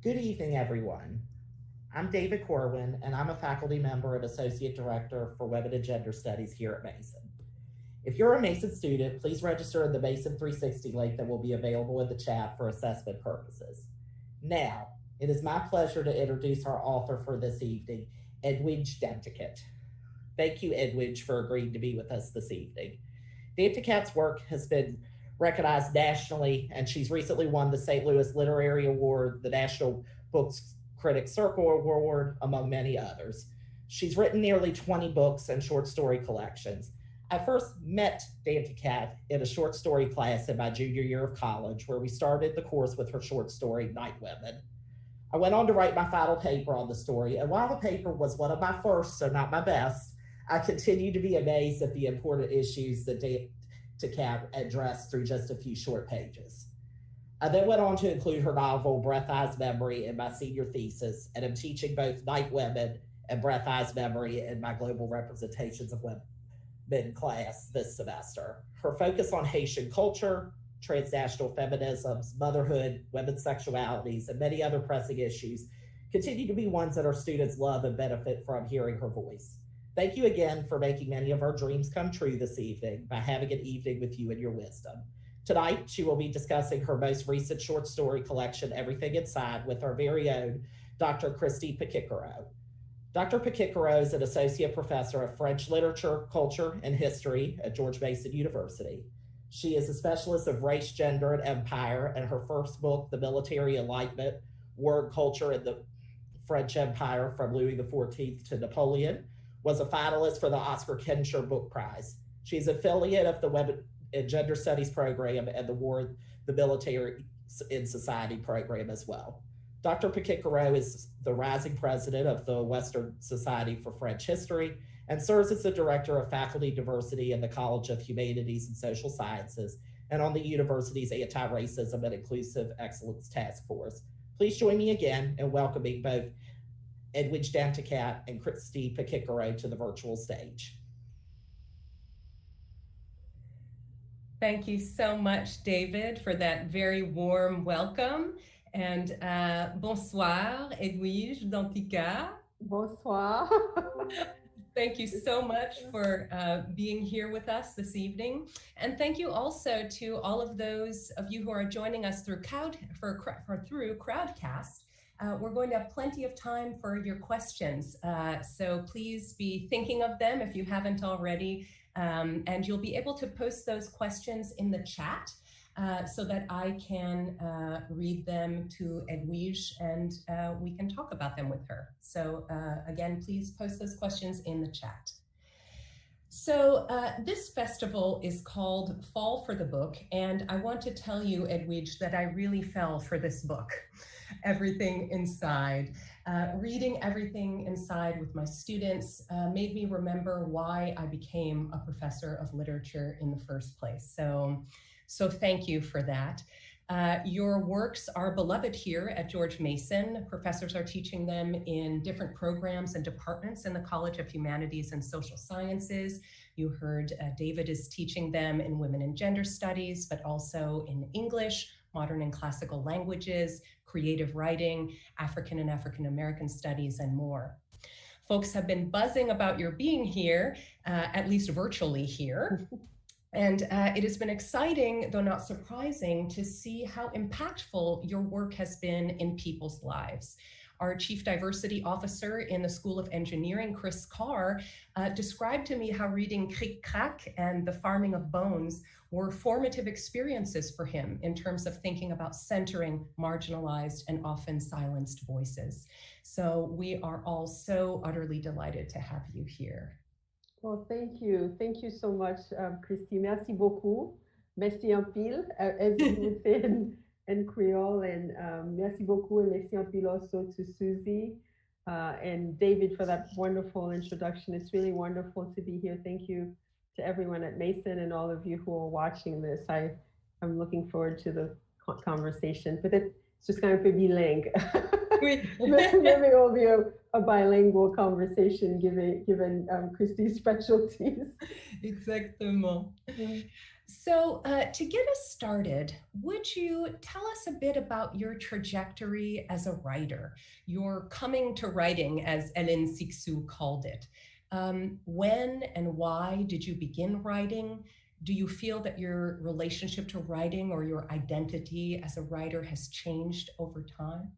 Good evening, everyone. I'm David Corwin, and I'm a faculty member and Associate Director for Women and Gender Studies here at Mason. If you're a Mason student, please register in the Mason 360 link that will be available in the chat for assessment purposes. Now, it is my pleasure to introduce our author for this evening, Edwidge Danticat. Thank you, Edwidge, for agreeing to be with us this evening. Danticat's work has been recognized nationally, and she's recently won the St. Louis Literary Award, the National Books Critics Circle Award, among many others. She's written nearly 20 books and short story collections. I first met Danticat in a short story class in my junior year of college, where we started the course with her short story, Night Women. I went on to write my final paper on the story, and while the paper was one of my first, so not my best, I continue to be amazed at the important issues that Danticat addressed through just a few short pages. I then went on to include her novel, Breath, Eyes, Memory, in my senior thesis, and am teaching both Night Women and Breath, Eyes, Memory in my global representations of women class this semester. Her focus on Haitian culture, transnational feminisms, motherhood, women's sexualities, and many other pressing issues continue to be ones that our students love and benefit from hearing her voice. Thank you again for making many of our dreams come true this evening by having an evening with you and your wisdom. Tonight, she will be discussing her most recent short story collection, Everything Inside, with our very own Dr. Christy Pekikaro. Dr. Pekikaro is an associate professor of French literature, culture, and history at George Mason University. She is a specialist of race, gender, and empire, and her first book, The Military Enlightenment, War and Culture in the French Empire from Louis XIV to Napoleon, was a finalist for the Oscar Kensher Book Prize. She's affiliate of the Women and Gender Studies program and the War, the Military in Society program as well. Dr. Pekikaro is the rising president of the Western Society for French History and serves as the director of faculty diversity in the College of Humanities and Social Sciences and on the university's Anti-Racism and Inclusive Excellence Task Force. Please join me again in welcoming both Edwidge Danticat and Christy Pekikaro to the virtual stage. Thank you so much, David, for that very warm welcome. And bonsoir, Edwidge Danticat. Bonsoir. Thank you so much for being here with us this evening. And thank you also to all of those of you who are joining us through Crowdcast. We're going to have plenty of time for your questions. So please be thinking of them if you haven't already. And you'll be able to post those questions in the chat so that I can read them to Edwidge and we can talk about them with her. So again, please post those questions in the chat. So this festival is called Fall for the Book, and I want to tell you, Edwidge, that I really fell for this book, Everything Inside. Reading Everything Inside with my students made me remember why I became a professor of literature in the first place. So thank you for that. Your works are beloved here at George Mason. Professors are teaching them in different programs and departments in the College of Humanities and Social Sciences. You heard David is teaching them in Women and Gender Studies, but also in English, Modern and Classical Languages, Creative Writing, African and African American Studies, and more. Folks have been buzzing about your being here, at least virtually here. And it has been exciting, though not surprising, to see how impactful your work has been in people's lives. Our Chief Diversity Officer in the School of Engineering, Chris Carr, described to me how reading Cric Crac and The Farming of Bones were formative experiences for him in terms of thinking about centering marginalized and often silenced voices. So we are all so utterly delighted to have you here. Well, thank you. Thank you so much, Christy. Merci beaucoup. Merci en pile, as we would say in Creole. And merci beaucoup and merci en pile also to Susie and David for that wonderful introduction. It's really wonderful to be here. Thank you to everyone at Mason and all of you who are watching this. I'm looking forward to the conversation. Peut-être ce sera un peu bilingue. Oui. Maybe it will be a bilingual conversation given Christy's specialties. Exactement. So, to get us started, would you tell us a bit about your trajectory as a writer, your coming to writing, as Hélène Cixous called it? When and why did you begin writing? Do you feel that your relationship to writing or your identity as a writer has changed over time?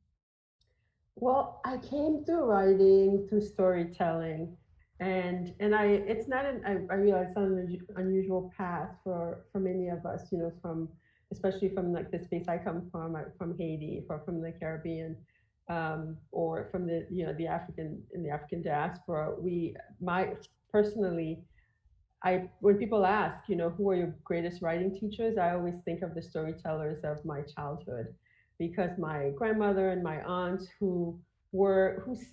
Well, I came to writing through storytelling, and I it's not an I realize it's not an unusual path for many of us, from especially from like the space I come from, from Haiti, or from the Caribbean, or from the the African diaspora. We my personally I when people ask, who are your greatest writing teachers, I always think of the storytellers of my childhood, because my grandmother and my aunts who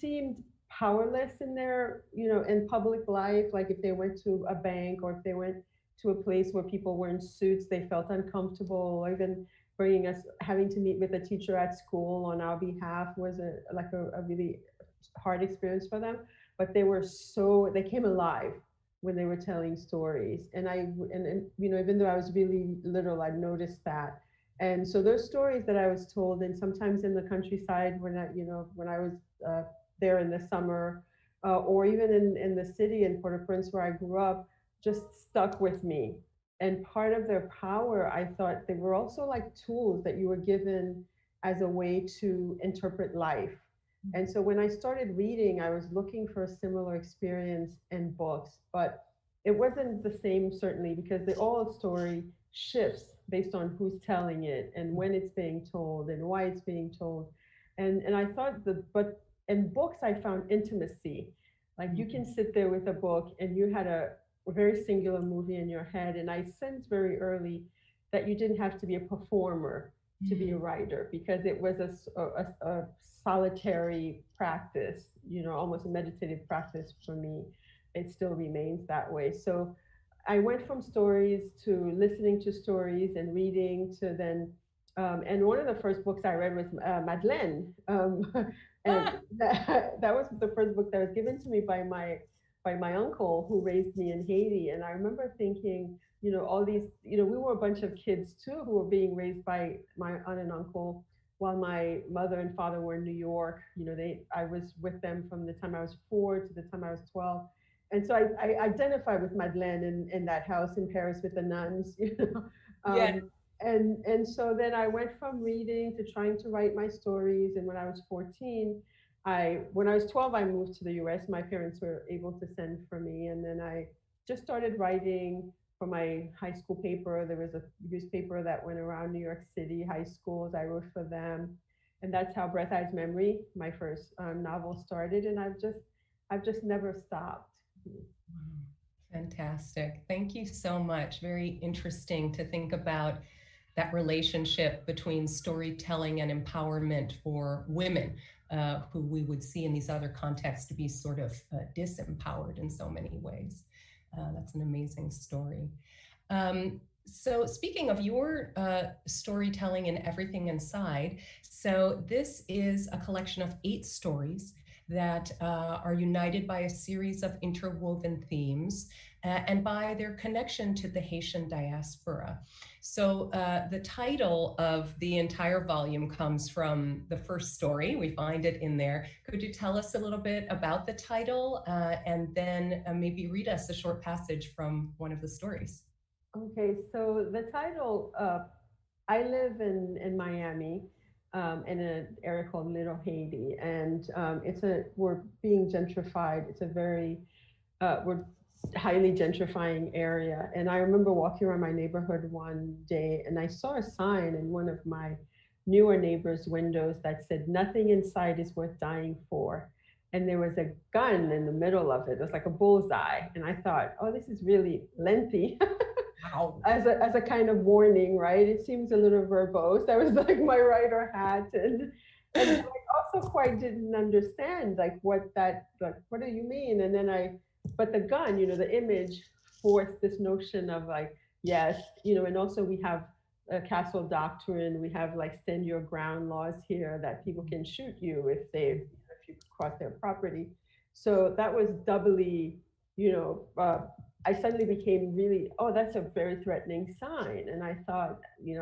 seemed powerless in their, in public life, like if they went to a bank or if they went to a place where people were in suits, they felt uncomfortable, or even bringing us having to meet with a teacher at school on our behalf was a really hard experience for them. But they came alive when they were telling stories. And even though I was really little, I noticed that. And so those stories that I was told, and sometimes in the countryside when I was uh, there in the summer, or even in the city in Port-au-Prince where I grew up, just stuck with me. And part of their power, I thought they were also like tools that you were given as a way to interpret life. And so when I started reading, I was looking for a similar experience in books, but it wasn't the same, certainly, because the oral story shifts based on who's telling it and when it's being told and why it's being told. And I thought but in books, I found intimacy. Like you can sit there with a book and you had a very singular movie in your head. And I sensed very early that you didn't have to be a performer to be a writer, because it was a solitary practice, almost a meditative practice for me. It still remains that way. So I went from stories to listening to stories and reading to then, and one of the first books I read was Madeleine, and that was the first book that was given to me by my uncle who raised me in Haiti. And I remember thinking, all these, we were a bunch of kids too who were being raised by my aunt and uncle while my mother and father were in New York. I was with them from the time I was 4 to the time I was 12. And so I identify with Madeleine in that house in Paris with the nuns, Yeah. And so then I went from reading to trying to write my stories. And when I was 14, when I was 12, I moved to the US. My parents were able to send for me. And then I just started writing for my high school paper. There was a newspaper that went around New York City high schools. I wrote for them. And that's how Breath Eyes Memory, my first novel, started. And I've just never stopped. Fantastic. Thank you so much. Very interesting to think about that relationship between storytelling and empowerment for women, who we would see in these other contexts to be sort of disempowered in so many ways. That's an amazing story. So speaking of your storytelling and everything inside, so this is a collection of 8 stories that are united by a series of interwoven themes and by their connection to the Haitian diaspora. So the title of the entire volume comes from the first story. We find it in there. Could you tell us a little bit about the title and then maybe read us a short passage from one of the stories? Okay, so the title, I live in Miami, in an area called Little Haiti, and we're being gentrified. It's a very we're highly gentrifying area. And I remember walking around my neighborhood one day, and I saw a sign in one of my newer neighbors' windows that said, "Nothing inside is worth dying for." And there was a gun in the middle of it. It was like a bullseye. And I thought, oh, this is really lengthy. Wow. As a kind of warning, right? It seems a little verbose. That was like my writer hat, and I also quite didn't understand like what do you mean? And then but the gun, the image forced this notion of like, yes, and also we have a castle doctrine. We have like stand your ground laws here that people can shoot you if you cross their property. So that was doubly, I suddenly became really, oh, that's a very threatening sign. And I thought,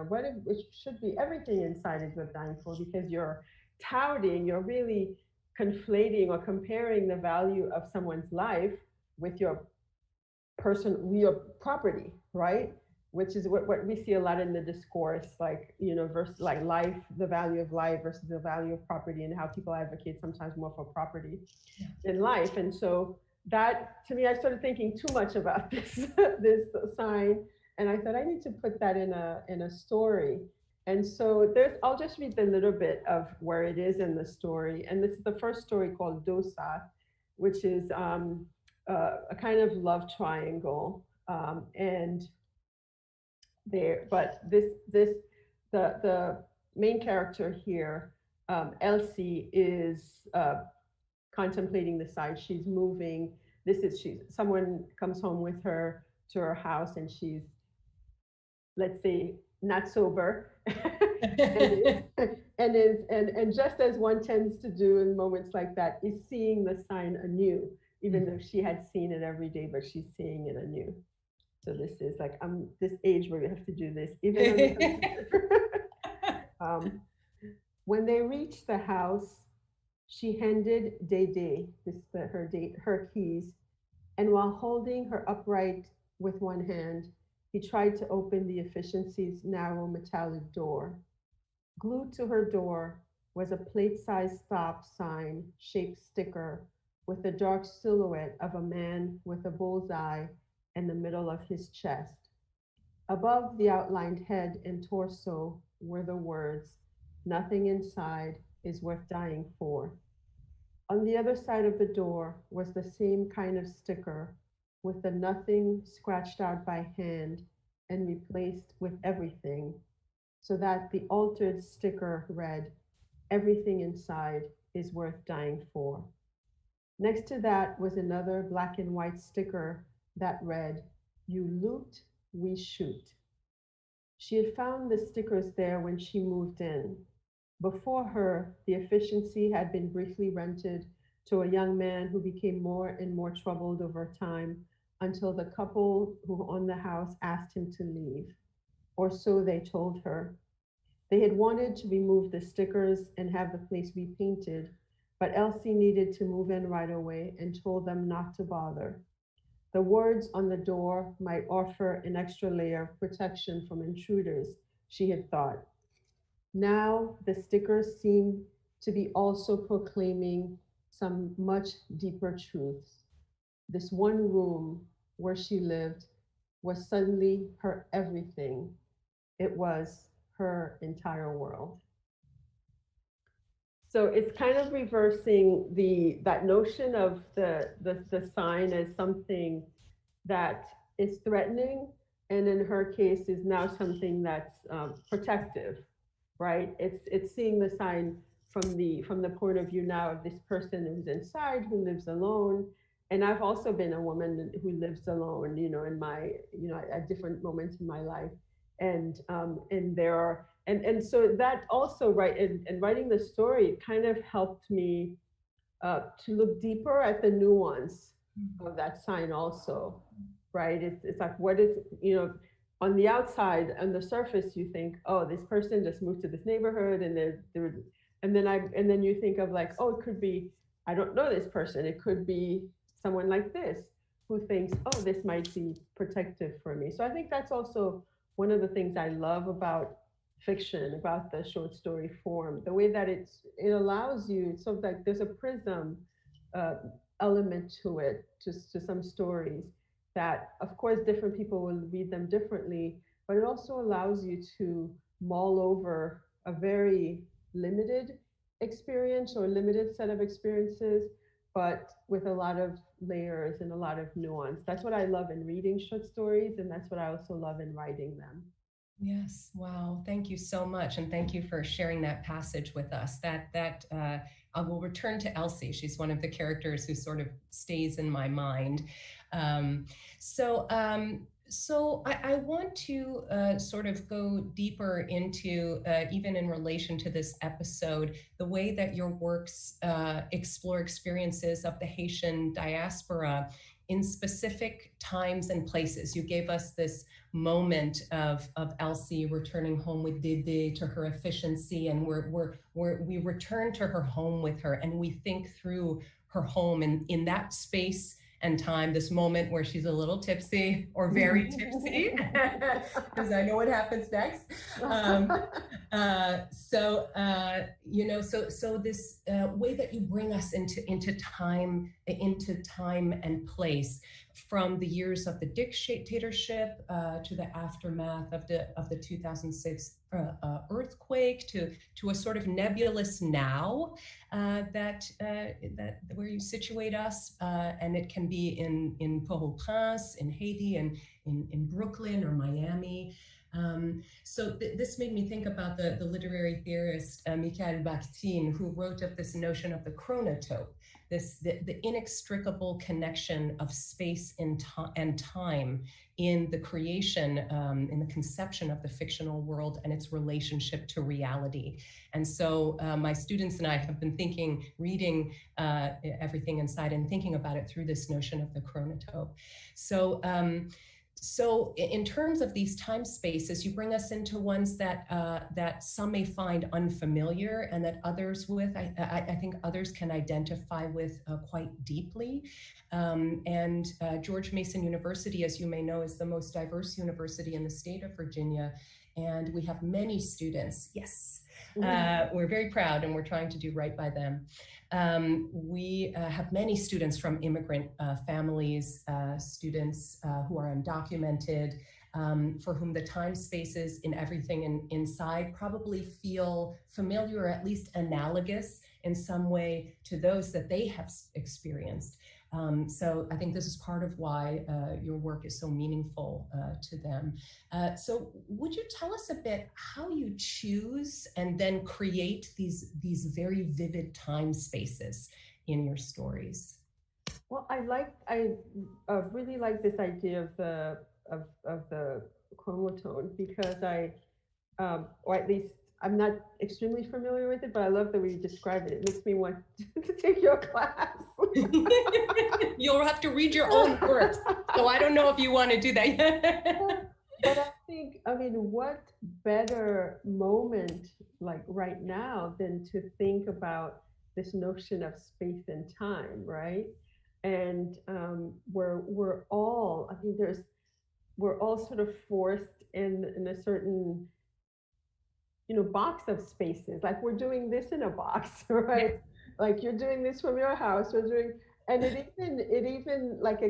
what if it should be everything inside is worth dying for, because you're touting, you're really conflating or comparing the value of someone's life with your your property, right? Which is what we see a lot in the discourse, like, versus like life, the value of life versus the value of property, and how people advocate sometimes more for property than life. And so that, to me, I started thinking too much about this sign, and I thought I need to put that in a story. And so I'll just read a little bit of where it is in the story. And this is the first story, called Dosa, which is a kind of love triangle. And the main character here, Elsie, is contemplating the side. She's moving. Someone comes home with her to her house, and she's, let's say, not sober, and just as one tends to do in moments like that, is seeing the sign anew, even though she had seen it every day, but she's seeing it anew. So this is like, I'm this age where we have to do this, even when they reached the house, she handed Dede her keys, and while holding her upright with one hand, he tried to open the efficiency's narrow metallic door. Glued to her door was a plate-sized stop sign shaped sticker with a dark silhouette of a man with a bullseye in the middle of his chest. Above the outlined head and torso were the words, "Nothing inside is worth dying for." On the other side of the door was the same kind of sticker, with the nothing scratched out by hand and replaced with everything, so that the altered sticker read, "Everything inside is worth dying for." Next to that was another black and white sticker that read, "You loot, we shoot." She had found the stickers there when she moved in. Before her, the efficiency had been briefly rented to a young man who became more and more troubled over time, until the couple who owned the house asked him to leave, or so they told her. They had wanted to remove the stickers and have the place repainted, but Elsie needed to move in right away and told them not to bother. The words on the door might offer an extra layer of protection from intruders, she had thought. Now the stickers seemed to be also proclaiming some much deeper truths. This one room where she lived was suddenly her everything. It was her entire world. So it's kind of reversing that notion of the sign as something that is threatening, and in her case is now something that's protective, right? It's seeing the sign from the point of view now of this person who's inside, who lives alone. And I've also been a woman who lives alone, in my, at different moments in my life. And there are, and so that also, right, and writing the story, it kind of helped me to look deeper at the nuance of that sign also, right? It's like, what is, on the outside, on the surface, you think, oh, this person just moved to this neighborhood, and and then you think of like, oh, it could be, I don't know this person. It could be someone like this who thinks, oh, this might be protective for me. So I think that's also one of the things I love about fiction, about the short story form, the way that it allows you, so like there's a prism element to it, to some stories that, of course, different people will read them differently, but it also allows you to mull over a very limited experience or limited set of experiences, but with a lot of layers and a lot of nuance. That's what I love in reading short stories, and that's what I also love in writing them. Yes. Wow. Thank you so much. And thank you for sharing that passage with us. I will return to Elsie. She's one of the characters who sort of stays in my mind. So I want to sort of go deeper into, even in relation to this episode, the way that your works explore experiences of the Haitian diaspora in specific times and places. You gave us this moment of Elsie returning home with Dede to her efficiency, and we return to her home with her, and we think through her home in that space and time, this moment where she's a little tipsy or very tipsy, because I know what happens next. So this way that you bring us into time and place, from the years of the dictatorship to the aftermath of the 2006 earthquake, to a sort of nebulous now that where you situate us, and it can be in Port-au-Prince, in Haiti, and in Brooklyn or Miami. This made me think about the literary theorist Mikhail Bakhtin, who wrote of this notion of the chronotope, the inextricable connection of space and time in the creation, in the conception of the fictional world and its relationship to reality. And so my students and I have been reading Everything Inside and thinking about it through this notion of the chronotope. So in terms of these time spaces, you bring us into ones that some may find unfamiliar, and that others I think others can identify with quite deeply. And George Mason University, as you may know, is the most diverse university in the state of Virginia. And we have many students. Yes, we're very proud, and we're trying to do right by them. We have many students from immigrant families, students who are undocumented, for whom the time spaces in Everything Inside probably feel familiar, or at least analogous in some way to those that they have experienced. So I think this is part of why your work is so meaningful to them. So would you tell us a bit how you choose and then create these very vivid time spaces in your stories? Well, I really like this idea of the chromotone, because or at least I'm not extremely familiar with it, but I love the way you describe it. It makes me want to take your class. You'll have to read your own work, so I don't know if you want to do that. But I mean, what better moment, like right now, than to think about this notion of space and time, right? And we're all, I think we're all sort of forced in a certain, box of spaces. Like we're doing this in a box, right? Yeah. Like you're doing this from your house, and it even like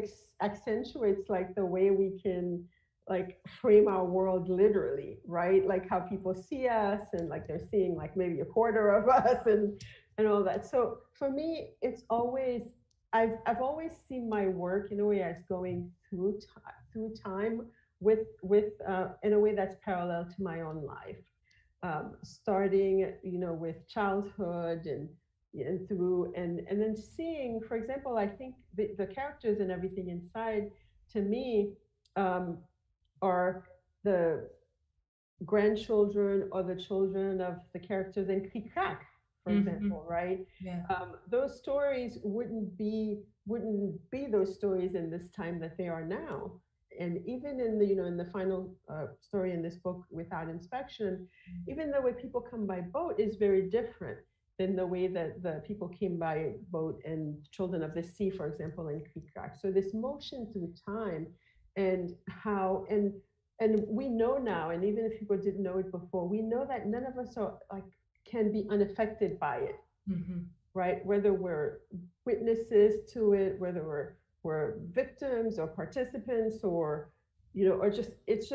accentuates like the way we can like frame our world literally, right? Like how people see us, and like they're seeing like maybe a quarter of us and all that. So for me, it's always, I've always seen my work in a way as going through time with in a way that's parallel to my own life. Starting, with childhood and through, and then seeing, for example, I think the characters and Everything Inside, to me, are the grandchildren or the children of the characters in Cric Crac, for example, right? Yeah. Those stories wouldn't be those stories in this time that they are now. And even in the final story in this book, Without Inspection, even the way people come by boat is very different than the way that the people came by boat in Children of the Sea, for example, in Cric Crac. So this motion through time, and how, and we know now, and even if people didn't know it before, we know that none of us are can be unaffected by it, right? Whether we're witnesses to it, whether we're victims or participants, or it's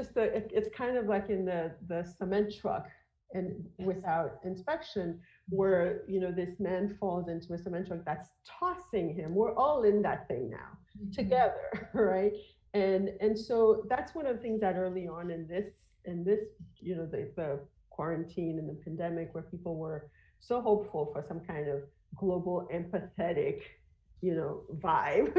kind of like in the cement truck and Without Inspection, where this man falls into a cement truck that's tossing him. We're all in that thing now together, right? And so that's one of the things that early on in this the quarantine and the pandemic, where people were so hopeful for some kind of global empathetic vibe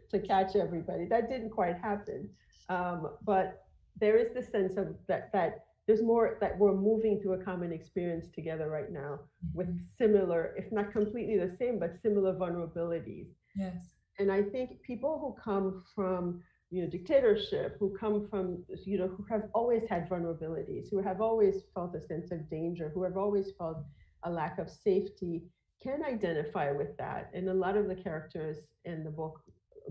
to catch everybody. That didn't quite happen. But there is the sense of that there's more, that we're moving through a common experience together right now with similar, if not completely the same, but similar vulnerabilities. Yes. And I think people who come from, dictatorship, who come from, who have always had vulnerabilities, who have always felt a sense of danger, who have always felt a lack of safety, can identify with that. And a lot of the characters in the book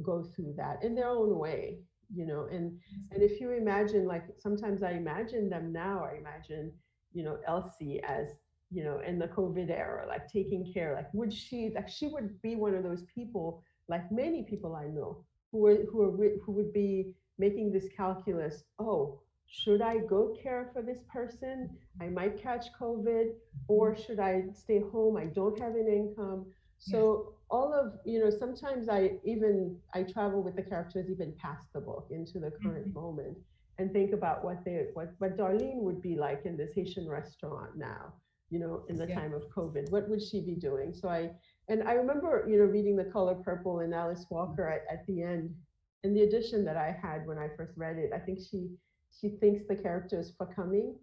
go through that in their own way, and if you imagine, like, sometimes I imagine them now, I imagine, Elsie as, in the COVID era, like taking care, like she would be one of those people, like many people I know, who would be making this calculus. Oh, should I go care for this person? I might catch COVID, or should I stay home? I don't have an income. Yes. So all of, sometimes I travel with the characters even past the book into the current moment, and think about what Darlene would be like in this Haitian restaurant now, in the time of COVID. What would she be doing? And I remember, reading The Color Purple and Alice Walker at the end, in the edition that I had when I first read it. I think she thinks the character is becoming,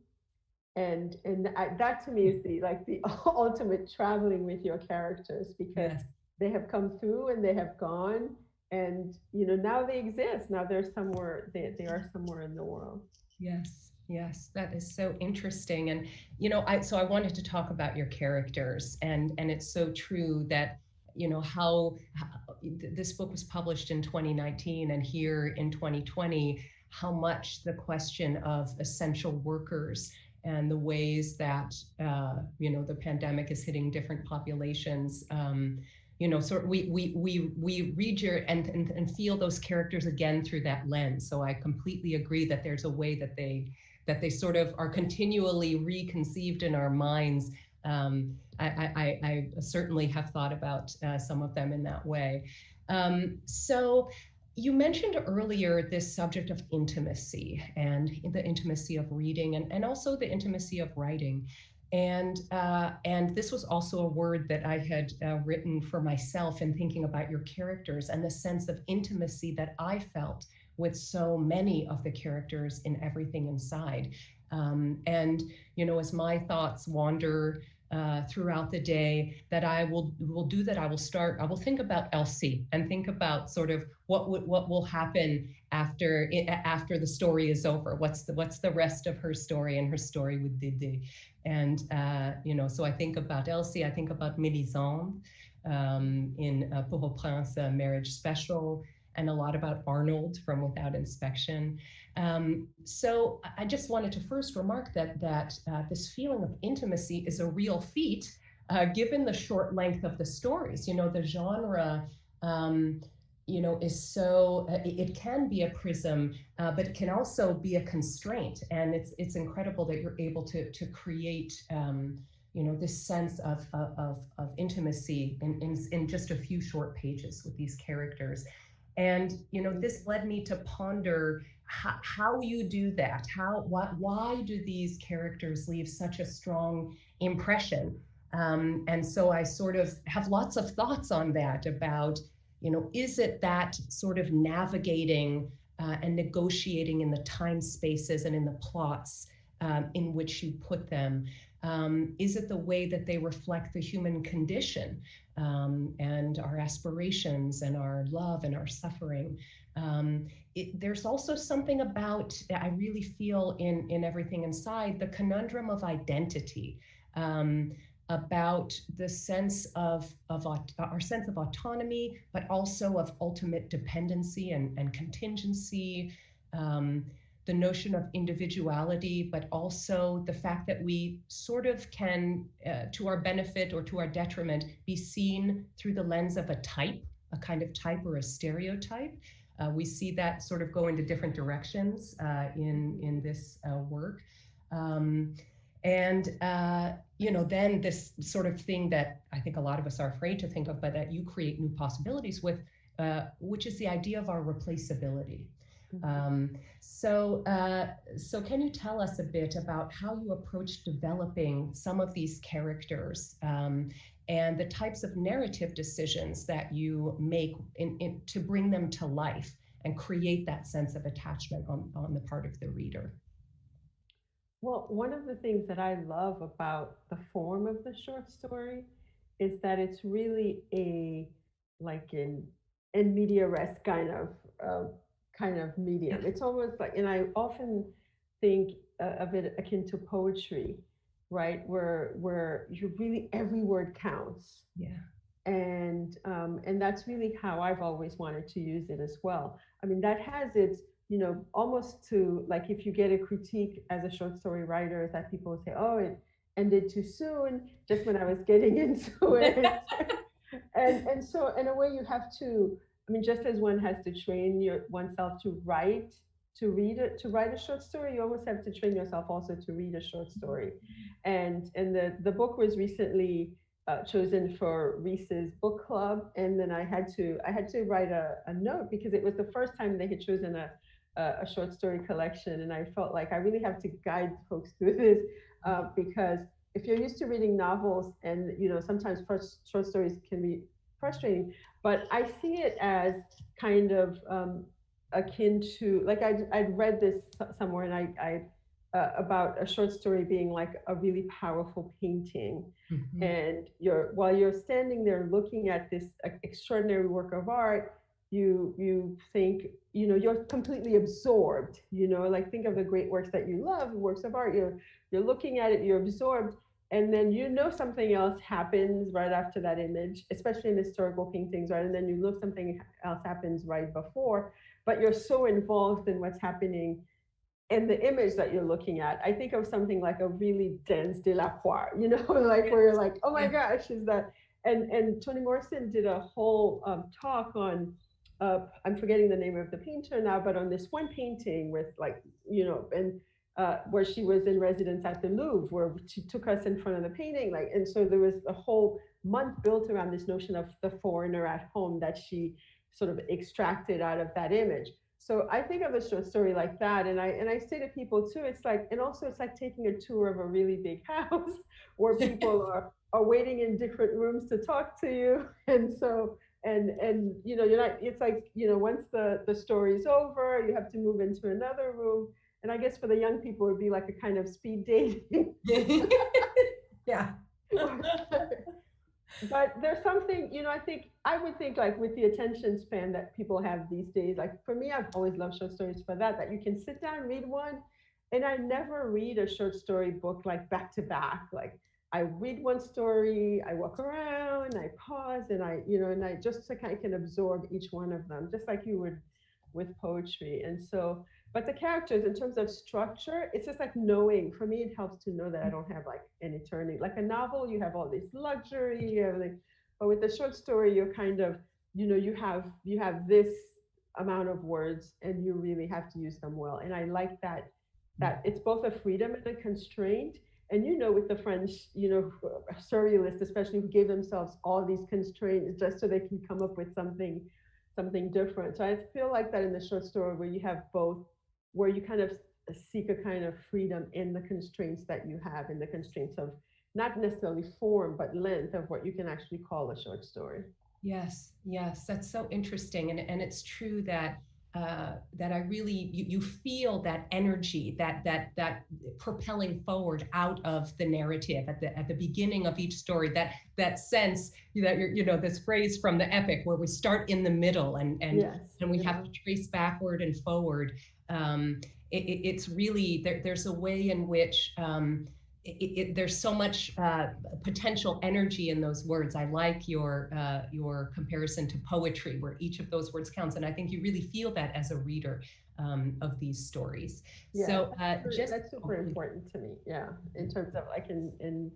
and that to me is the ultimate traveling with your characters, because Yes. they have come through and they have gone, and now they exist. Now they're somewhere, they are somewhere in the world. Yes, yes, that is so interesting. And so I wanted to talk about your characters, and it's so true that how this book was published in 2019, and here in 2020, how much the question of essential workers and the ways that the pandemic is hitting different populations. Sort of we read your and feel those characters again through that lens. So I completely agree that there's a way that they sort of are continually reconceived in our minds. I certainly have thought about some of them in that way. So you mentioned earlier this subject of intimacy, and the intimacy of reading, and also the intimacy of writing. And this was also a word that I had written for myself in thinking about your characters, and the sense of intimacy that I felt with so many of the characters in Everything Inside. And as my thoughts wander throughout the day, that I will do that. I will think about Elsie, and think about sort of what will happen after the story is over. What's the rest of her story, and her story with Dédé. And so I think about Elsie. I think about Mélisande in Port-au-Prince Marriage Special, and a lot about Arnold from Without Inspection. So I just wanted to first remark that this feeling of intimacy is a real feat, given the short length of the stories. The genre, is so, it can be a prism, but it can also be a constraint. And it's incredible that you're able to create, this sense of intimacy in just a few short pages with these characters. And this led me to ponder how you do that. Why do these characters leave such a strong impression? And so I sort of have lots of thoughts on that, about, is it that sort of navigating and negotiating in the time spaces and in the plots in which you put them? Is it the way that they reflect the human condition, and our aspirations and our love and our suffering? There's also something about, I really feel in Everything Inside, the conundrum of identity, about the sense of our sense of autonomy, but also of ultimate dependency and contingency. The notion of individuality, but also the fact that we sort of can, to our benefit or to our detriment, be seen through the lens of a type, a kind of type or a stereotype. We see that sort of go into different directions in this work. Then this sort of thing that I think a lot of us are afraid to think of, but that you create new possibilities with, which is the idea of our replaceability. So can you tell us a bit about how you approach developing some of these characters, and the types of narrative decisions that you make to bring them to life and create that sense of attachment on the part of the reader? Well, one of the things that I love about the form of the short story is that it's really like an and media res kind of medium. It's almost like, and I often think of it akin to poetry, right? Where you really, every word counts. Yeah. And that's really how I've always wanted to use it as well. I mean, that has its, almost to like if you get a critique as a short story writer, that people say, oh, it ended too soon, just when I was getting into it. And so in a way you have to, I mean, just as one has to train oneself to write, to write a short story, you almost have to train yourself also to read a short story. And the book was recently chosen for Reese's book club, and then I had to write a note because it was the first time they had chosen a short story collection, and I felt like I really have to guide folks through this because if you're used to reading novels, and sometimes first short stories can be frustrating, but I see it as kind of akin to, like, I'd read this somewhere, and I about a short story being like a really powerful painting. Mm-hmm. And while you're standing there looking at this extraordinary work of art, you think, you're completely absorbed, like think of the great works that you love, works of art, you're looking at it, you're absorbed, and then something else happens right after that image, especially in historical paintings, right? And then something else happens right before, but you're so involved in what's happening in the image that you're looking at. I think of something like a really dense Delacroix, like where you're like, oh my gosh, is that? And Toni Morrison did a whole talk on, I'm forgetting the name of the painter now, but on this one painting with and where she was in residence at the Louvre, where she took us in front of the painting, and so there was a whole month built around this notion of the foreigner at home that she sort of extracted out of that image. So I think of a short story like that, and I say to people too, it's like taking a tour of a really big house where people are waiting in different rooms to talk to you, and so you're not. It's like once the story's over, you have to move into another room, and I guess for the young people, it would be like a kind of speed dating. Yeah. But there's something, I would think like with the attention span that people have these days, like for me, I've always loved short stories for that you can sit down, read one, and I never read a short story book like back to back. Like I read one story, I walk around, I pause, and I just so I can absorb each one of them, just like you would with poetry. And so, but the characters, in terms of structure, it's just like knowing, for me, it helps to know that I don't have like an eternity. Like a novel, you have all this luxury, everything. But with the short story, you're kind of, you have this amount of words and you really have to use them well. And I like that it's both a freedom and a constraint. And with the French, surrealists, especially, who gave themselves all these constraints just so they can come up with something different. So I feel like that in the short story, where you have both, where you kind of seek a kind of freedom in the constraints that you have, in the constraints of not necessarily form, but length of what you can actually call a short story. Yes, that's so interesting. And it's true that I really, you feel that energy, that propelling forward out of the narrative at the beginning of each story, that sense that you're, this phrase from the epic where we start in the middle and we have to trace backward and forward. It's really, there's a way in which there's so much potential energy in those words. I like your comparison to poetry, where each of those words counts, and I think you really feel that as a reader of these stories. Yeah, so that's super important to me. Yeah, in terms of like in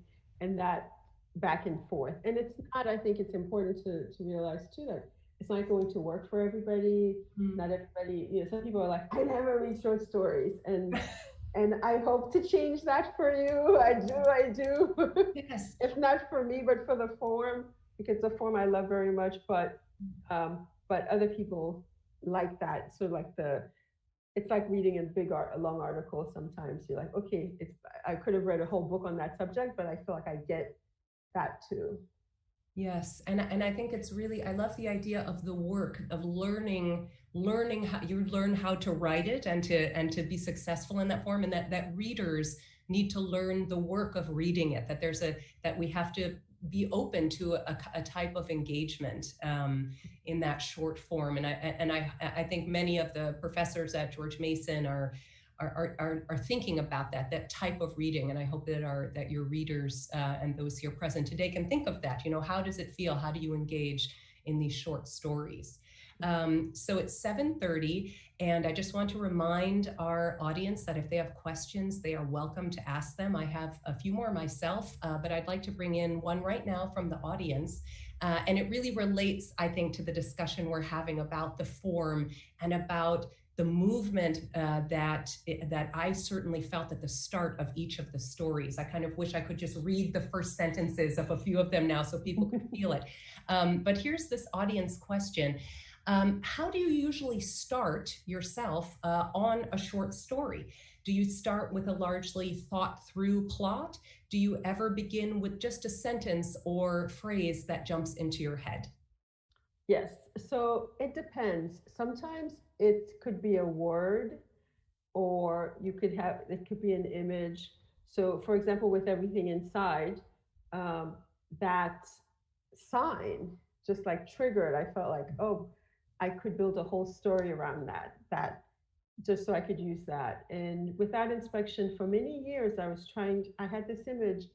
that back and forth, and it's not. I think it's important to realize too that it's not going to work for everybody. Not everybody. Some people are like, I never read short stories, and I hope to change that for you. I do. Yes. If not for me, but for the form, because the form I love very much. But other people like that. So like it's like reading a long article. Sometimes you're like, okay, I could have read a whole book on that subject, but I feel like I get that too. Yes, and I think it's really, I love the idea of the work of learning how you learn how to write it and to be successful in that form, and that readers need to learn the work of reading it, that we have to be open to a type of engagement in that short form. And I think many of the professors at George Mason are thinking about that type of reading. And I hope that your readers and those here present today can think of that. How does it feel? How do you engage in these short stories? So it's 7:30, and I just want to remind our audience that if they have questions, they are welcome to ask them. I have a few more myself, but I'd like to bring in one right now from the audience. And it really relates, I think, to the discussion we're having about the form and about the movement that I certainly felt at the start of each of the stories. I kind of wish I could just read the first sentences of a few of them now so people can feel it. But here's this audience question. How do you usually start yourself on a short story? Do you start with a largely thought through plot? Do you ever begin with just a sentence or phrase that jumps into your head? Yes, so it depends. Sometimes it could be a word, or it could be an image. So, for example, with Everything Inside, that sign just like triggered. I felt like, oh, I could build a whole story around that just so I could use that. And with that inspection, for many years, I had this image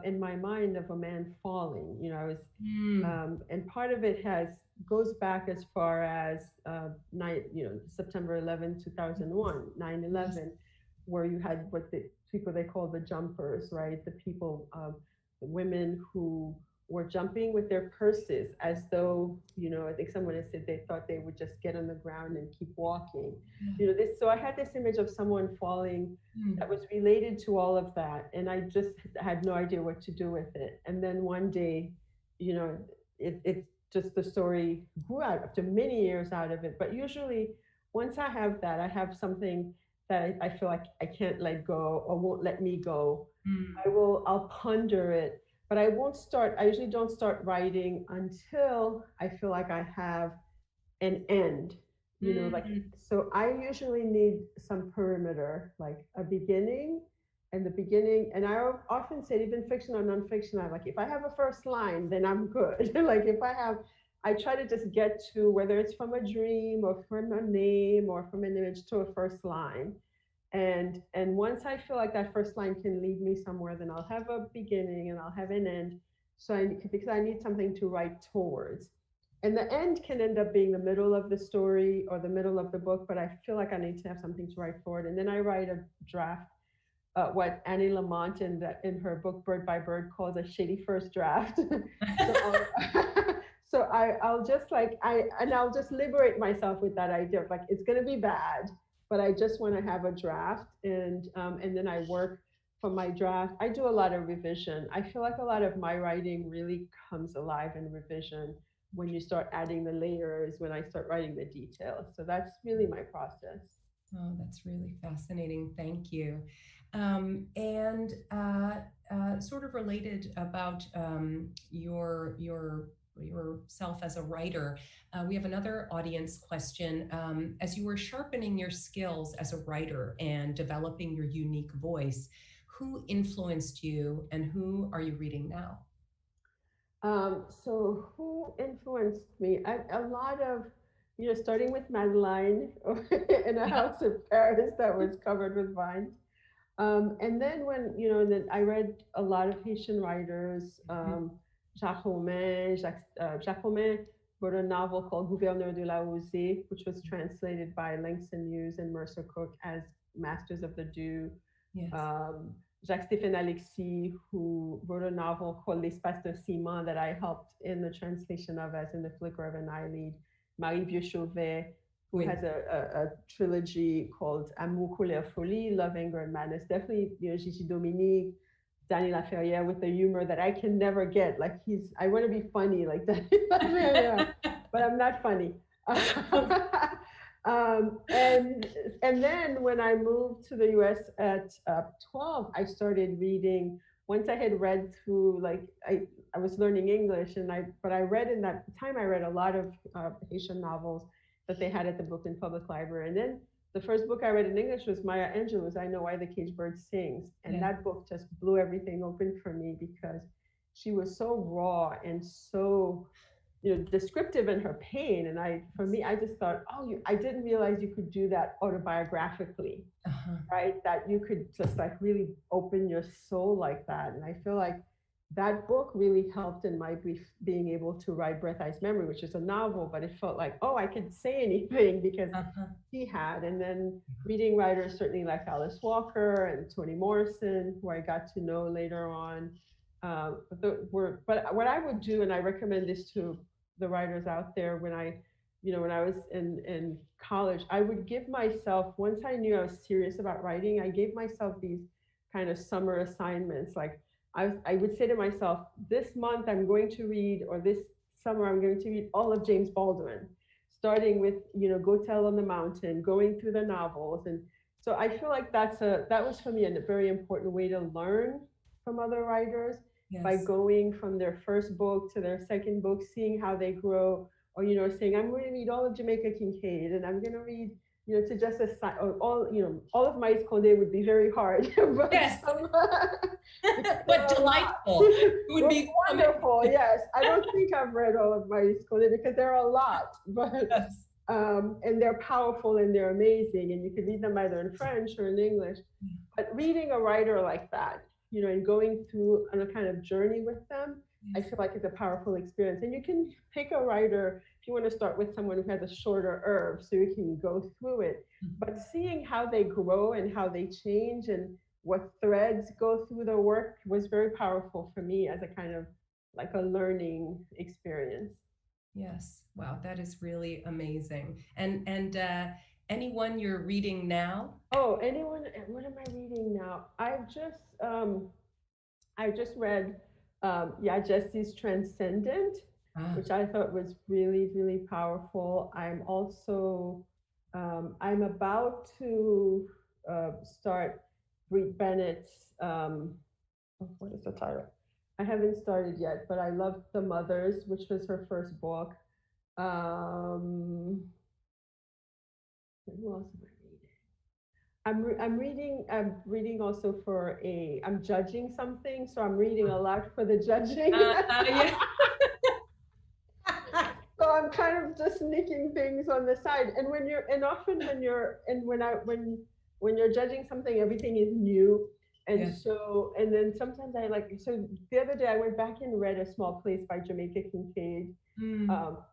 in my mind of a man falling. I was, and part of it goes back as far as September 11, 2001, 9/11, where you had what the people they call the jumpers, right? The people, the women who were jumping with their purses as though, I think someone has said they thought they would just get on the ground and keep walking. So I had this image of someone falling that was related to all of that. And I just had no idea what to do with it. And then one day, it just the story grew out after many years out of it. But usually once I have that, I have something that I feel like I can't let go or won't let me go. I'll ponder it. But I usually don't start writing until I feel like I have an end, so I usually need some perimeter, like a beginning. And I often say, even fiction or nonfiction, I'm like, if I have a first line, then I'm good. Like I try to just get to, whether it's from a dream or from a name or from an image, to a first line. And once I feel like that first line can lead me somewhere, then I'll have a beginning and I'll have an end. Because I need something to write towards. And the end can end up being the middle of the story or the middle of the book, but I feel like I need to have something to write forward. And then I write a draft, what Annie Lamont in her book Bird by Bird calls a shady first draft. So I'll just I'll just liberate myself with that idea of like, it's going to be bad, but I just want to have a draft. And then I work from my draft. I do a lot of revision. I feel like a lot of my writing really comes alive in revision when you start adding the layers, when I start writing the details. So that's really my process. Oh, that's really fascinating. Thank you. Sort of related about yourself as a writer, we have another audience question. As you were sharpening your skills as a writer and developing your unique voice, who influenced you and who are you reading now? So who influenced me? A lot of, starting with Madeleine in a house in Paris that was covered with vines. And then then I read a lot of Haitian writers. Jacques Romain wrote a novel called Gouverneur de la Rosée, which was translated by Langston Hughes and Mercer Cook as Masters of the Dew. Yes. Jacques-Stéphane Alexis, who wrote a novel called L'Espace de Ciment that I helped in the translation of as In the Flicker of an Eyelid. Marie Vieux-Chauvet, who has a trilogy called Amour, Colère, Folie, Love, Anger, and Madness. Definitely, Gigi Dominique, Danny Laferrière with the humor that I can never get. Like I want to be funny like Danny Laferrière, but I'm not funny. And then when I moved to the US at 12, I started reading. Once I had read through, I was learning English, but I read in that time, I read a lot of Haitian novels that they had at the Brooklyn Public Library. And then the first book I read in English was Maya Angelou's I Know Why the Caged Bird Sings. And that book just blew everything open for me, because she was so raw and so, descriptive in her pain. And for me, I just thought, oh, I didn't realize you could do that autobiographically, right? That you could just like really open your soul like that. And I feel like that book really helped in my being able to write Breath Ice Memory, which is a novel, but it felt like, oh, I could say anything because he had. And then reading writers certainly like Alice Walker and Toni Morrison, who I got to know later on. But what I would do, and I recommend this to the writers out there, when I was in college, I would give myself, once I knew I was serious about writing, I gave myself these kind of summer assignments. Like I would say to myself, this month I'm going to read, or this summer I'm going to read all of James Baldwin, starting with, Go Tell on the Mountain, going through the novels. And so I feel like that was for me a very important way to learn from other writers. Yes. By going from their first book to their second book, seeing how they grow, or saying, I'm going to read all of Jamaica Kincaid, and I'm going to read, to just assign, or all of Maïs Condé would be very hard. But yes. But delightful. It would be wonderful. Yes. I don't think I've read all of Maïs Condé because there are a lot, but yes. And they're powerful and they're amazing, and you can read them either in French or in English. But reading a writer like that, and going through on a kind of journey with them, I feel like it's a powerful experience. And you can pick a writer if you want to start with someone who has a shorter herb, so you can go through it. But seeing how they grow and how they change and what threads go through their work was very powerful for me as a kind of like a learning experience. Yes. Wow, that is really amazing. And anyone you're reading now? Oh, anyone? What am I reading now? I just read Jesse's Transcendent, which I thought was really, really powerful. I'm also I'm about to start Brit Bennett's what is the title? I haven't started yet, but I loved The Mothers, which was her first book. Who else am I reading? I'm reading also I'm judging something, so I'm reading a lot for the judging. Yeah. So I'm kind of just sneaking things on the side. And when you're judging something, everything is new. And and then sometimes so the other day I went back and read A Small Place by Jamaica Kincaid,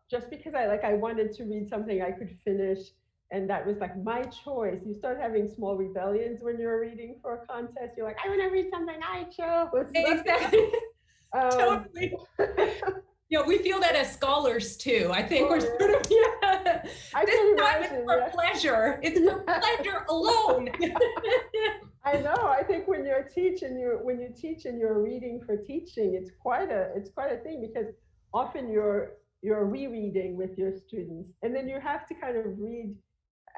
just because I wanted to read something I could finish. And that was like my choice. You start having small rebellions when you're reading for a contest. You're like, I want to read something I chose. Exactly. Totally. We feel that as scholars too. I think we're sort of, this time it's for pleasure. It's for pleasure alone. I know. I think when you teach and you're reading for teaching, it's quite a thing, because often you're rereading with your students, and then you have to kind of read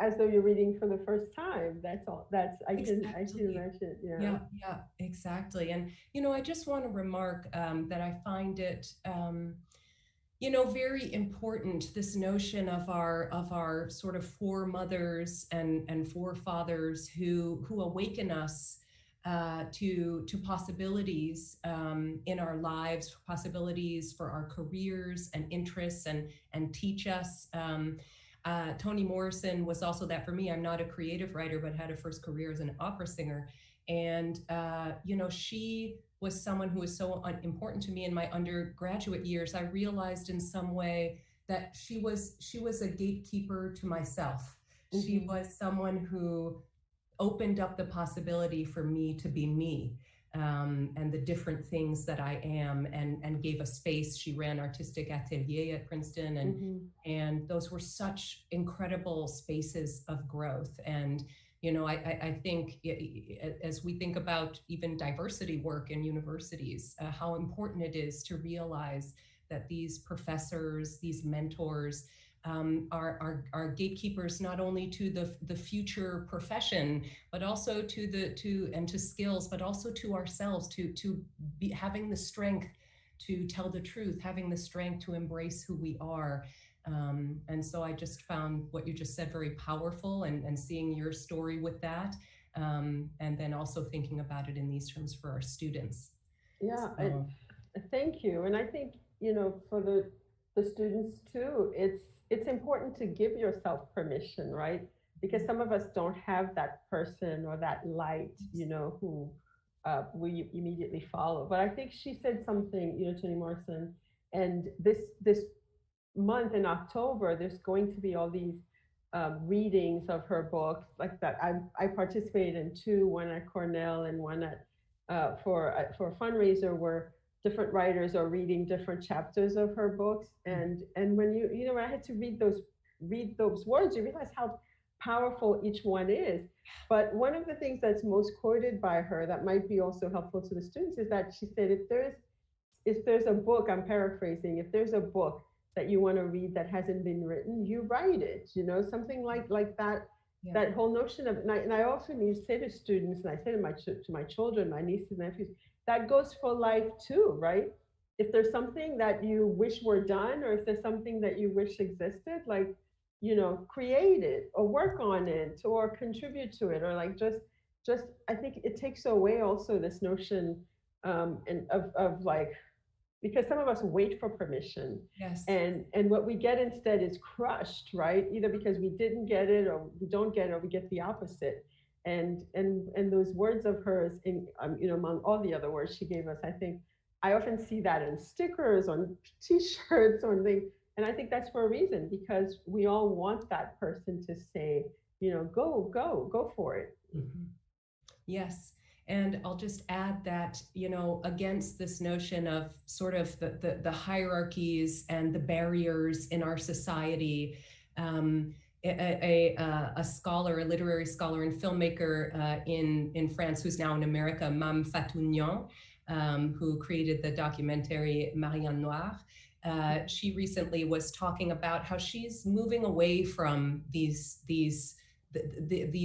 as though you're reading for the first time. That's all. I can imagine. Yeah, exactly. And I just want to remark that I find it very important, this notion of our sort of foremothers and forefathers who awaken us to possibilities in our lives, possibilities for our careers and interests, and teach us. Toni Morrison was also that for me. I'm not a creative writer, but had a first career as an opera singer. And, she was someone who was so important to me in my undergraduate years. I realized in some way that she was a gatekeeper to myself. Mm-hmm. She was someone who opened up the possibility for me to be me. And the different things that I am, and gave a space. She ran artistic atelier at Princeton, and those were such incredible spaces of growth. And I think as we think about even diversity work in universities, how important it is to realize that these professors, these mentors, are gatekeepers not only to the future profession, but also to skills, but also to ourselves, to be having the strength to tell the truth, having the strength to embrace who we are. And so I just found what you just said very powerful, and seeing your story with that, and then also thinking about it in these terms for our students. Yeah. So, Thank you. And I think, for the students too, it's important to give yourself permission, right? Because some of us don't have that person or that light, who we immediately follow. But I think she said something, Toni Morrison, and this month in October, there's going to be all these readings of her books like that. I participated in two, one at Cornell and one at for a fundraiser where different writers are reading different chapters of her books. And when when I had to read those words, you realize how powerful each one is. But one of the things that's most quoted by her that might be also helpful to the students is that she said, if there's a book, I'm paraphrasing, if there's a book that you want to read that hasn't been written, you write it, something like that. Yeah. That whole notion of, and I often say to students, and I say to my children, my nieces and nephews, that goes for life too, right? If there's something that you wish were done, or if there's something that you wish existed, like, create it or work on it or contribute to it, or like just I think it takes away also this notion and of like, because some of us wait for permission. Yes. And what we get instead is crushed, right? Either because we didn't get it, or we don't get it, or we get the opposite. And those words of hers, in among all the other words she gave us, I think I often see that in stickers, on T-shirts, or things. And I think that's for a reason, because we all want that person to say, go for it. Mm-hmm. Yes. And I'll just add that, against this notion of sort of the hierarchies and the barriers in our society, a scholar, a literary scholar and filmmaker in France, who's now in America, Mame Fatou Niang, who created the documentary Marianne Noire, she recently was talking about how she's moving away from these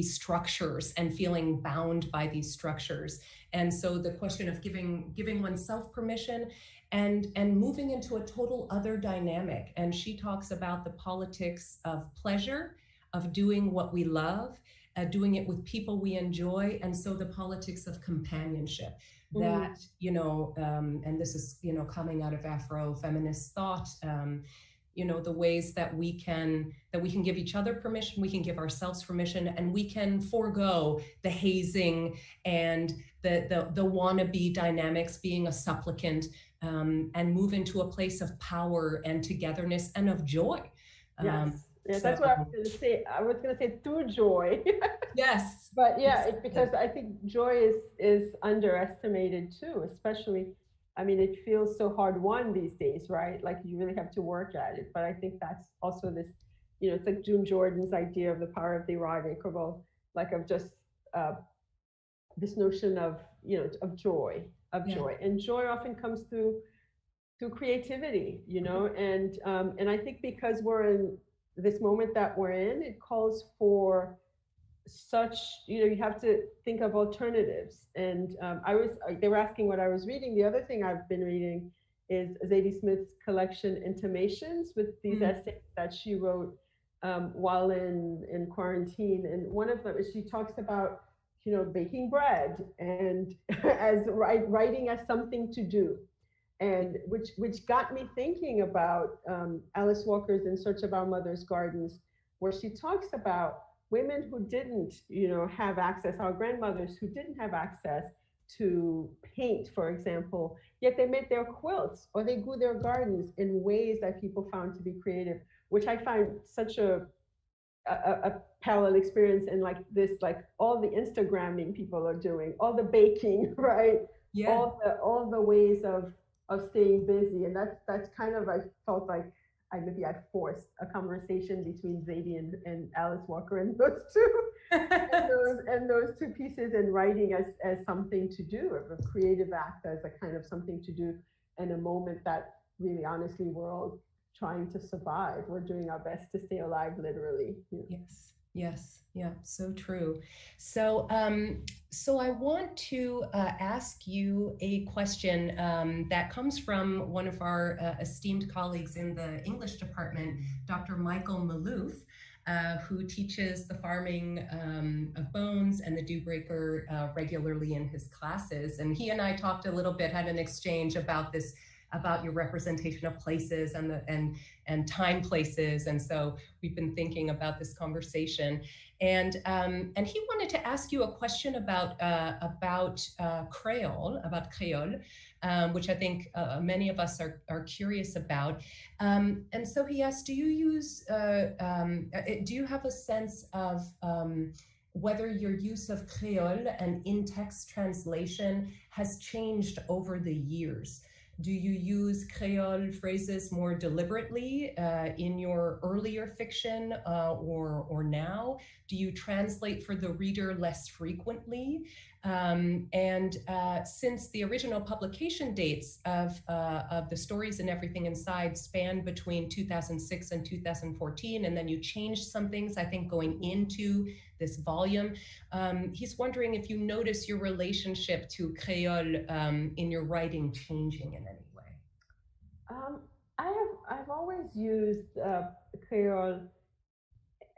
structures and feeling bound by these structures. And so the question of giving oneself permission and moving into a total other dynamic. And she talks about the politics of pleasure, of doing what we love, doing it with people we enjoy. And so the politics of companionship, that, and this is, coming out of Afro-feminist thought, the ways that we can give each other permission, we can give ourselves permission, and we can forego the hazing and the wannabe dynamics, being a supplicant, and move into a place of power and togetherness and of joy. Yes, that's what I was going to say. I was going to say through joy. Yes. But yeah, because I think joy is underestimated too, especially. I mean, it feels so hard won these days, right? Like you really have to work at it. But I think that's also this, it's like June Jordan's idea of the power of the irrevocable, like of just this notion of, of joy, joy. And joy often comes through creativity, and I think because we're in this moment that we're in, it calls for such, you have to think of alternatives. And they were asking what I was reading. The other thing I've been reading is Zadie Smith's collection Intimations, with these essays that she wrote while in quarantine. And one of them is, she talks about, baking bread and as writing as something to do. And which got me thinking about Alice Walker's In Search of Our Mother's Gardens, where she talks about women who didn't, have access, our grandmothers who didn't have access to paint, for example, yet they made their quilts or they grew their gardens in ways that people found to be creative, which I find such a parallel experience in like all the Instagramming people are doing, all the baking, right? Yeah. All the ways of staying busy. And that's kind of, I felt like I forced a conversation between Zadie and Alice Walker and those two, and those two pieces, and writing as something to do, a creative act as a kind of something to do, in a moment that really, honestly, we're all trying to survive. We're doing our best to stay alive, literally. Yes, yeah, so true. So, so I want to ask you a question that comes from one of our esteemed colleagues in the English department, Dr. Michael Maloof. who teaches the farming of bones and the dew breaker regularly in his classes. And he and I talked a little bit, had an exchange about this, about your representation of places and time places. And so we've been thinking about this conversation. And he wanted to ask you a question about Creole, which I think many of us are curious about. And so he asked, do you have a sense of whether your use of Creole and in-text translation has changed over the years? Do you use Creole phrases more deliberately in your earlier fiction or now? Do you translate for the reader less frequently? Since the original publication dates of the Stories and Everything Inside span between 2006 and 2014, and then you changed some things, I think, going into this volume, he's wondering if you notice your relationship to Creole in your writing changing in any way. I've always used Creole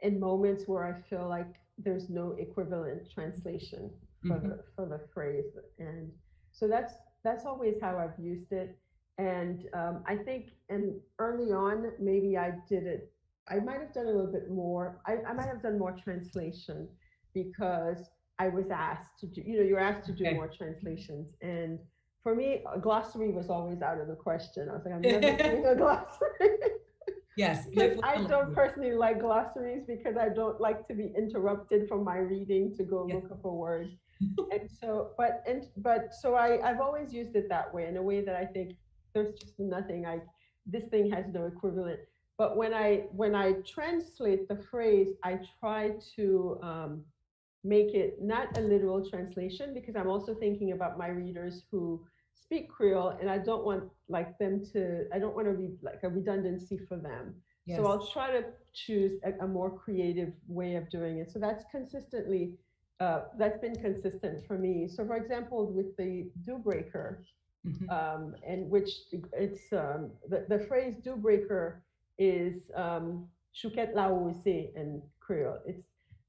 in moments where I feel like there's no equivalent translation for the phrase, and so that's always how I've used it. And I think, and early on, maybe I might have done a little bit more. I might have done more translation because I was asked to do, you're asked to do more translations. And for me, a glossary was always out of the question. I was like, I'm never doing a glossary. Yes. I don't personally like glossaries because I don't like to be interrupted from my reading to go look up a word. And so, so I've always used it that way, in a way that I think there's just nothing, this thing has no equivalent. But when I translate the phrase, I try to make it not a literal translation, because I'm also thinking about my readers who speak Creole, and I don't want I don't want to be like a redundancy for them. Yes. So I'll try to choose a more creative way of doing it. So that's consistently, that's been consistent for me. So for example, with the dew breaker, and which it's the phrase dew breaker is chouquette la ose in Creole.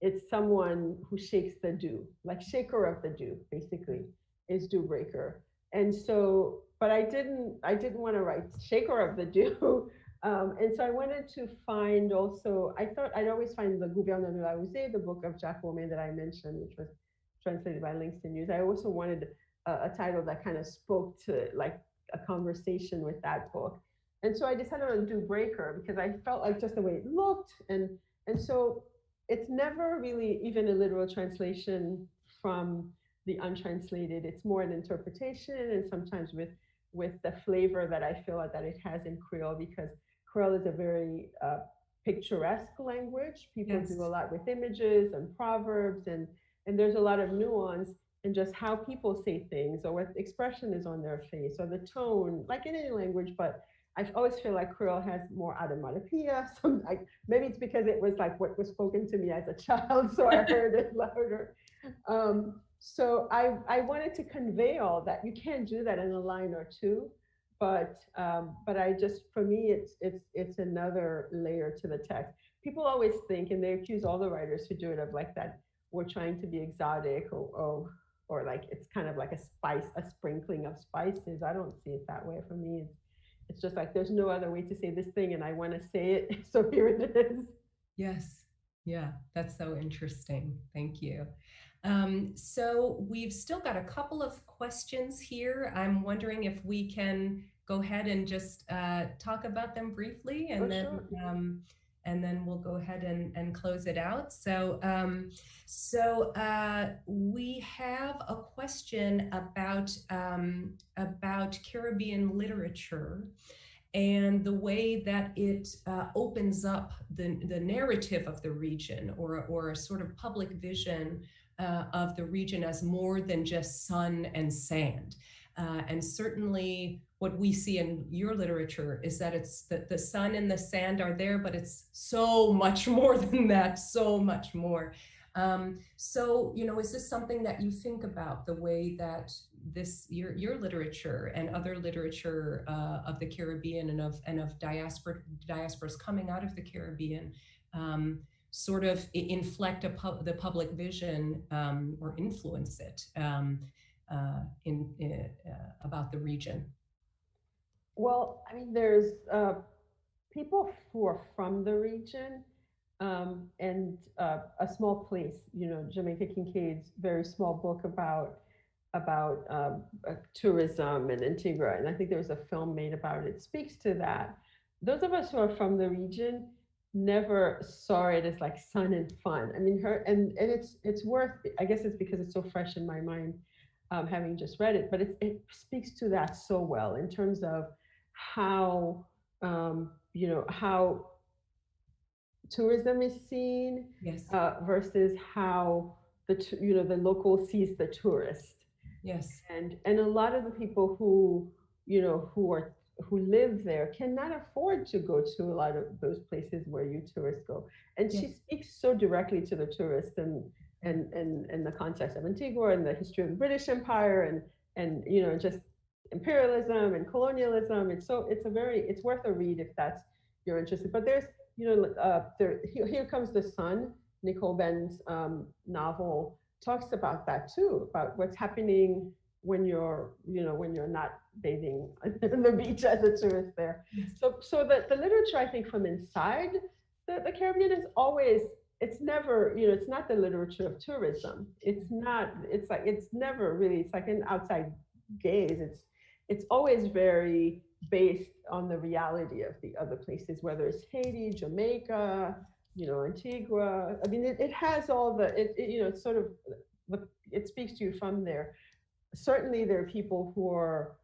It's someone who shakes the dew, like shaker of the dew, basically, is dew breaker. And so, but I didn't want to write shaker of the dew. And so I wanted to find also, I thought I'd always find the Gouverneur de la Rosée, the book of Jacques Romain that I mentioned, which was translated by Langston Hughes. I also wanted a title that kind of spoke to like a conversation with that book. And so I decided on Dew Breaker because I felt like just the way it looked. And so it's never really even a literal translation from the untranslated. It's more an interpretation, and sometimes with the flavor that I feel that it has in Creole, because Creole is a very picturesque language. People do a lot with images and proverbs, and there's a lot of nuance in just how people say things, or what expression is on their face, or the tone, like in any language. But I always feel like Creole has more onomatopoeia. Maybe it's because it was like what was spoken to me as a child, so I heard it louder. So I wanted to convey all that. You can't do that in a line or two, but I just, for me, it's another layer to the text. People always think, and they accuse all the writers who do it of like that we're trying to be exotic, or like it's kind of like a sprinkling of spices. I don't see it that way. For me, it's just like there's no other way to say this thing, and I want to say it, so here it is. Yes. Yeah, that's so interesting. Thank you. So we've still got a couple of questions here. I'm wondering if we can go ahead and just talk about them briefly, and then we'll go ahead and close it out. So we have a question about Caribbean literature and the way that it opens up the narrative of the region, or a sort of public vision of the region as more than just sun and sand. And certainly what we see in your literature is that it's the sun and the sand are there, but it's so much more than that, so much more. So, is this something that you think about, the way that your literature and other literature of the Caribbean and of diasporas coming out of the Caribbean sort of inflect the public vision or influence it about the region? Well, I mean, there's people who are from the region, and a small place, Jamaica Kincaid's very small book about tourism in Antigua, and I think there was a film made about it. It speaks to that. Those of us who are from the region never saw it as like sun and fun. I mean, and it's worth. I guess it's because it's so fresh in my mind, having just read it. But it speaks to that so well in terms of how how tourism is seen, yes, versus how the local sees the tourist. Yes. And a lot of the people who live there cannot afford to go to a lot of those places where you tourists go. And she speaks so directly to the tourist and the context of Antigua and the history of the British Empire and just imperialism and colonialism. It's worth a read if that's you're interested. But there's Here Comes the Sun, Nicole Ben's novel, talks about that too, about what's happening when you're not bathing on the beach as a tourist there. So the literature, I think, from inside the Caribbean is always, it's never, it's not the literature of tourism. It's never really, it's like an outside gaze. It's always very based on the reality of the other places, whether it's Haiti, Jamaica, Antigua. I mean, it has all it's sort of, it speaks to you from there. Certainly there are people who are,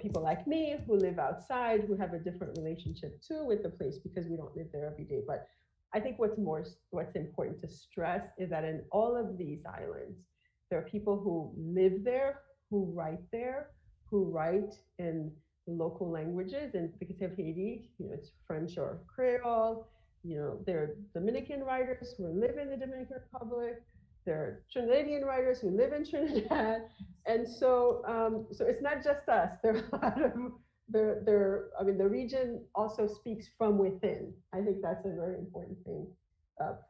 people like me who live outside, who have a different relationship too with the place because we don't live there every day. But I think what's important to stress is that in all of these islands, there are people who live there, who write in local languages. And because of Haiti, it's French or Creole. There are Dominican writers who live in the Dominican Republic. There are Trinidadian writers who live in Trinidad. And so it's not just us. There are a lot of the region also speaks from within. I think that's a very important thing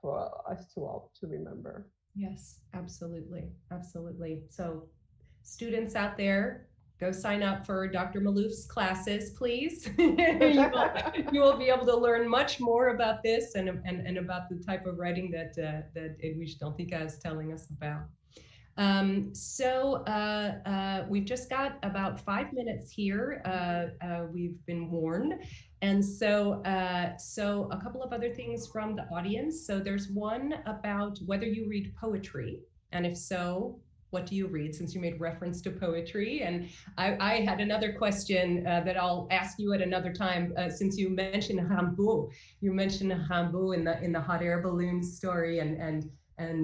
for us to all to remember. Yes, absolutely. Absolutely. So students out there, go sign up for Dr. Malouf's classes, please. you will be able to learn much more about this and about the type of writing that Edwidge Danticat is telling us about. We've just got about 5 minutes here. We've been warned. And so a couple of other things from the audience. So there's one about whether you read poetry, and if so, what do you read, since you made reference to poetry? And I had another question that I'll ask you at another time, since you mentioned Rambo. You mentioned Rambo in the hot air balloon story, and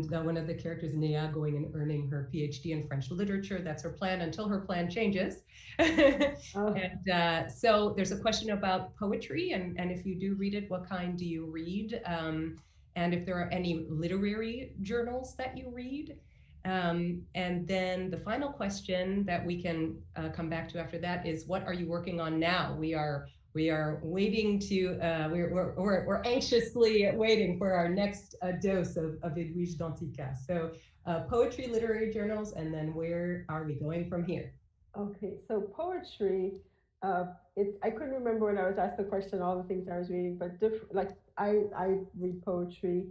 one of the characters, Nea, going and earning her PhD in French literature. That's her plan until her plan changes. And so there's a question about poetry, and if you do read it, what kind do you read? And if there are any literary journals that you read. And then the final question that we can come back to after that is, what are you working on now? We are waiting to, we're anxiously waiting for our next dose of Edwidge Danticat. So poetry, literary journals, and then where are we going from here? Okay, so poetry, I couldn't remember when I was asked the question, all the things I was reading, but I read poetry.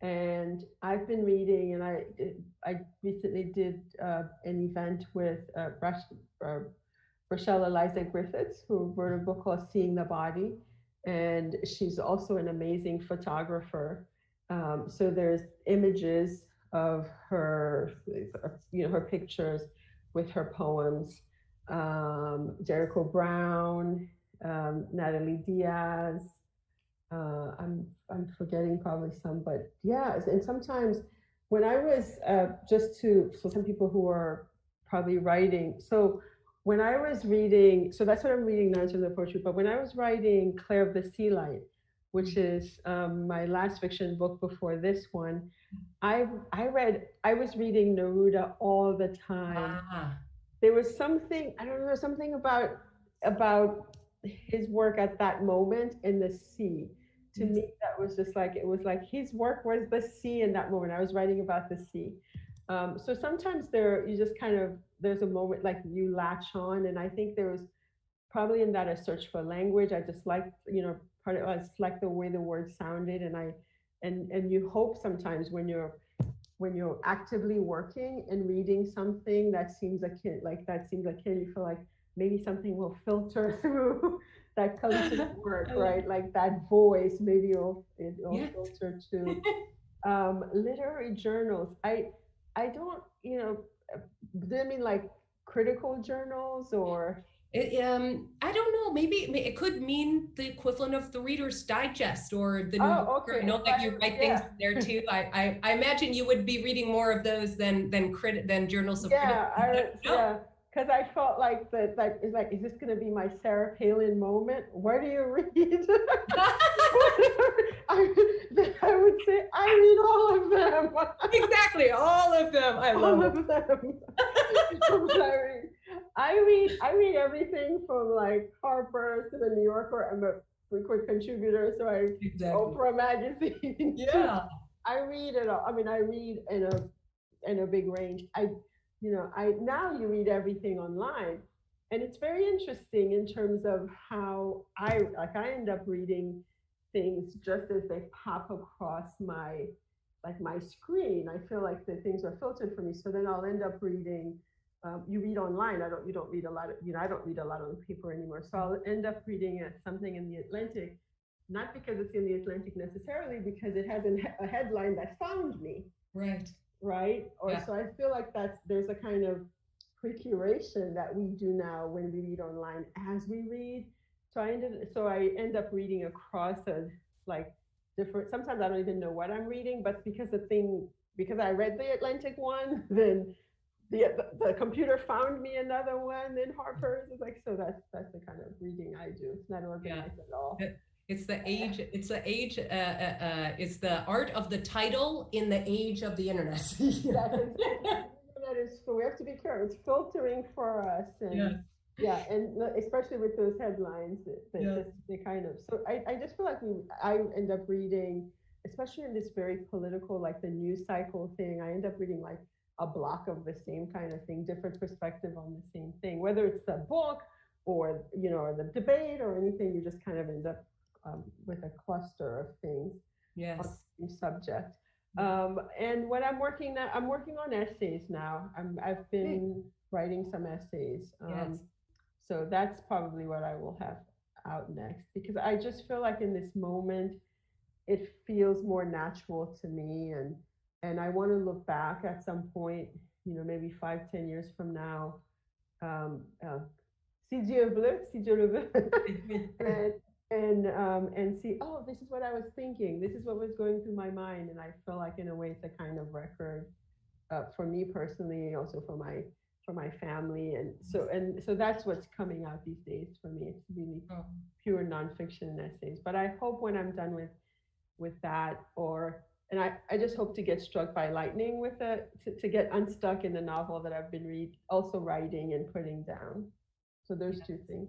And I've been reading, and I recently did an event with Rochelle Eliza Griffiths, who wrote a book called Seeing the Body, and she's also an amazing photographer. So there's images of her, her pictures with her poems. Jericho Brown, Natalie Diaz. I'm forgetting probably some, but yeah. And sometimes when I was so some people who are probably writing. So when I was reading, so that's what I'm reading now in terms of poetry. But when I was writing Claire of the Sea Light, which is my last fiction book before this one, I was reading Neruda all the time. There was something, I don't know, something about his work at that moment in the sea to me, that was just like, it was like his work was the sea in that moment. I was writing about the sea. So sometimes you just kind of, there's a moment like you latch on. And I think there was probably in that a search for language. I just liked, part of it was like the way the word sounded. And you hope sometimes when you're actively working and reading something that seems akin, you feel like maybe something will filter through that comes to the work, right? Like that voice, maybe it'll filter to literary journals. I don't, do you mean like critical journals or? I don't know. Maybe it could mean the equivalent of the Reader's Digest or the New Yorker. Okay. I know that you write things there too. I imagine you would be reading more of those than journals of criticism. Because I felt like that, like, it's like, is this going to be my Sarah Palin moment? Where do you read? I would say I read all of them. Exactly, all of them. I love all of them. I read everything from like Harper's to the New Yorker. I'm a frequent contributor, so Oprah magazine. Yeah, I read it all. I mean, I read in a big range. Now you read everything online, and it's very interesting in terms of how I end up reading things just as they pop across my screen. I feel like the things are filtered for me, so then I'll end up reading. You read online. You don't read a lot of, I don't read a lot on paper anymore. So I'll end up reading something in the Atlantic, not because it's in the Atlantic necessarily, because it has a headline that found me. Right. So I feel like there's a kind of pre-curation that we do now when we read online as we read. So I end up reading across different. Sometimes I don't even know what I'm reading, but because I read the Atlantic one, then the computer found me another one. Then Harper's is like, so that's the kind of reading I do. It's not organized at all. It's the age. It's the age. It's the art of the title in the age of the internet. That is. So we have to be careful. It's filtering for us, and and especially with those headlines, they kind of. So I just feel like I end up reading, especially in this very political, like the news cycle thing. I end up reading like a block of the same kind of thing, different perspective on the same thing, whether it's the book or or the debate or anything. You just kind of end up with a cluster of things on the subject. And what I'm working on essays now. I've been writing some essays. So that's probably what I will have out next, because I just feel like in this moment, it feels more natural to me, and I want to look back at some point, maybe 5-10 years from now, si Dieu le veut, and see, oh, this is what I was thinking. This is what was going through my mind. And I feel like in a way it's a kind of record for me personally, also for my family. And so that's what's coming out these days for me. It's really pure nonfiction essays. But I hope when I'm done with that, and I just hope to get struck by lightning with to get unstuck in the novel that I've been also writing and putting down. So there's two things.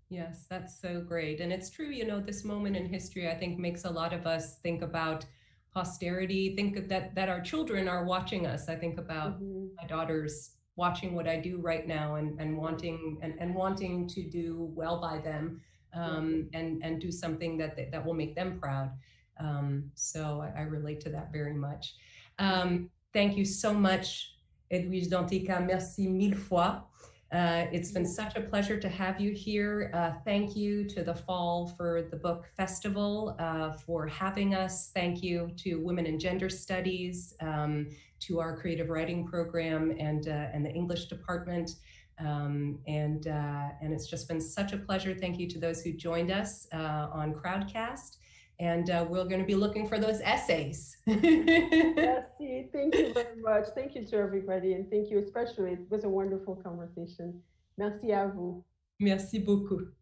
Yes, that's so great. And it's true, this moment in history, I think, makes a lot of us think about posterity, think that our children are watching us. I think about my daughters watching what I do right now and wanting to do well by them, and do something that will make them proud. So I relate to that very much. Thank you so much, Edwidge Danticat. Merci mille fois. It's been such a pleasure to have you here. Thank you to the Fall for the Book Festival for having us. Thank you to Women in Gender Studies, to our creative writing program and the English department. And it's just been such a pleasure. Thank you to those who joined us on Crowdcast. And we're going to be looking for those essays. Merci. Thank you very much. Thank you to everybody. And thank you especially. It was a wonderful conversation. Merci à vous. Merci beaucoup.